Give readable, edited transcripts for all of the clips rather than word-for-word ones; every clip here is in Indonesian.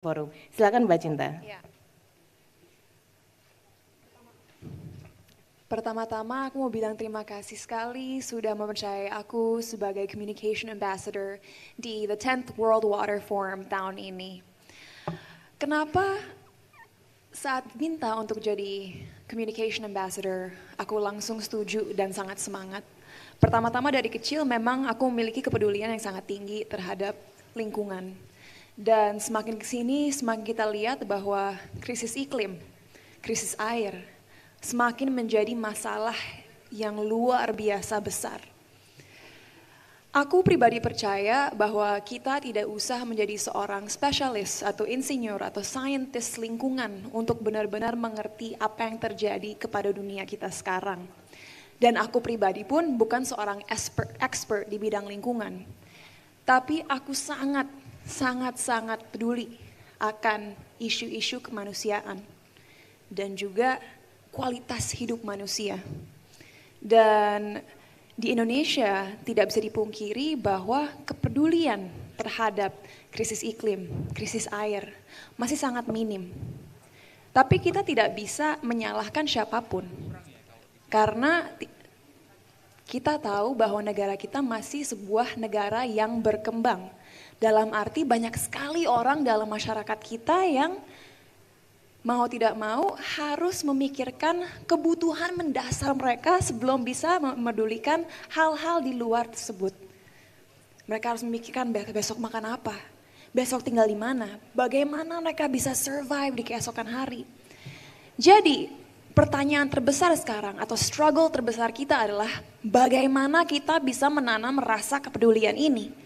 Forum. Silakan Mbak Cinta. Ya. Pertama-tama aku mau bilang terima kasih sekali sudah mempercayai aku sebagai Communication Ambassador di the 10th World Water Forum tahun ini. Kenapa saat minta untuk jadi Communication Ambassador, aku langsung setuju dan sangat semangat. Pertama-tama dari kecil memang aku memiliki kepedulian yang sangat tinggi terhadap lingkungan. Dan semakin kesini, semakin kita lihat bahwa krisis iklim, krisis air, semakin menjadi masalah yang luar biasa besar. Aku pribadi percaya bahwa kita tidak usah menjadi seorang spesialis atau insinyur atau saintis lingkungan untuk benar-benar mengerti apa yang terjadi kepada dunia kita sekarang. Dan aku pribadi pun bukan seorang expert di bidang lingkungan. Tapi aku sangat peduli akan isu-isu kemanusiaan dan juga kualitas hidup manusia. Dan di Indonesia tidak bisa dipungkiri bahwa kepedulian terhadap krisis iklim, krisis air masih sangat minim. Tapi kita tidak bisa menyalahkan siapapun. Karena kita tahu bahwa negara kita masih sebuah negara yang berkembang. Dalam arti banyak sekali orang dalam masyarakat kita yang mau tidak mau harus memikirkan kebutuhan mendasar mereka sebelum bisa memedulikan hal-hal di luar tersebut. Mereka harus memikirkan besok makan apa, besok tinggal di mana, bagaimana mereka bisa survive di keesokan hari. Jadi pertanyaan terbesar sekarang atau struggle terbesar kita adalah bagaimana kita bisa menanam rasa kepedulian ini.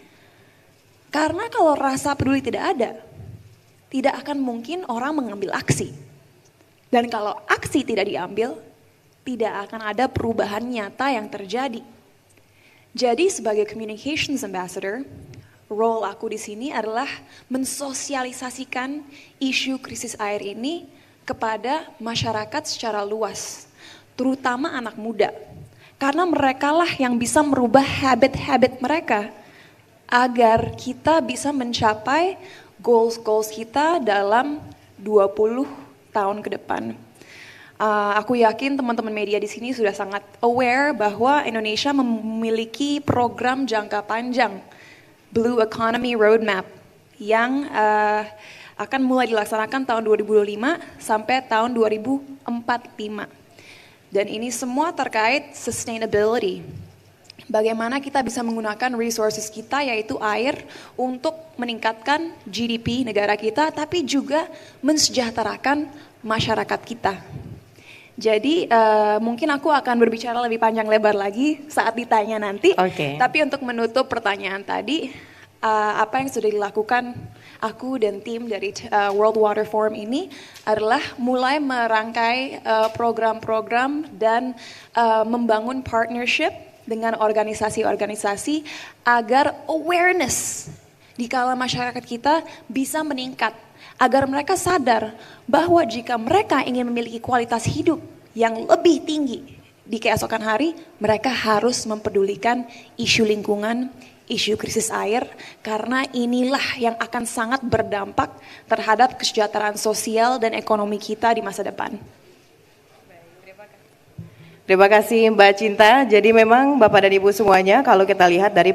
Karena kalau rasa peduli tidak ada, tidak akan mungkin orang mengambil aksi. Dan kalau aksi tidak diambil, tidak akan ada perubahan nyata yang terjadi. Jadi sebagai Communications Ambassador, role aku di sini adalah mensosialisasikan isu krisis air ini kepada masyarakat secara luas, terutama anak muda. Karena merekalah yang bisa merubah habit-habit mereka agar kita bisa mencapai goals kita dalam 20 tahun ke depan. Aku yakin teman-teman media di sini sudah sangat aware bahwa Indonesia memiliki program jangka panjang Blue Economy Roadmap yang akan mulai dilaksanakan tahun 2025 sampai tahun 2045. Dan ini semua terkait sustainability. Bagaimana kita bisa menggunakan resources kita yaitu air untuk meningkatkan GDP negara kita tapi juga mensejahterakan masyarakat kita. Jadi mungkin aku akan berbicara lebih panjang lebar lagi saat ditanya nanti. Okay. Tapi untuk menutup pertanyaan tadi, apa yang sudah dilakukan aku dan tim dari World Water Forum ini adalah mulai merangkai program-program dan membangun partnership dengan organisasi-organisasi agar awareness di kalangan masyarakat kita bisa meningkat. Agar mereka sadar bahwa jika mereka ingin memiliki kualitas hidup yang lebih tinggi di keesokan hari, mereka harus mempedulikan isu lingkungan, isu krisis air, karena inilah yang akan sangat berdampak terhadap kesejahteraan sosial dan ekonomi kita di masa depan. Terima kasih Mbak Cinta. Jadi memang Bapak dan Ibu semuanya, kalau kita lihat dari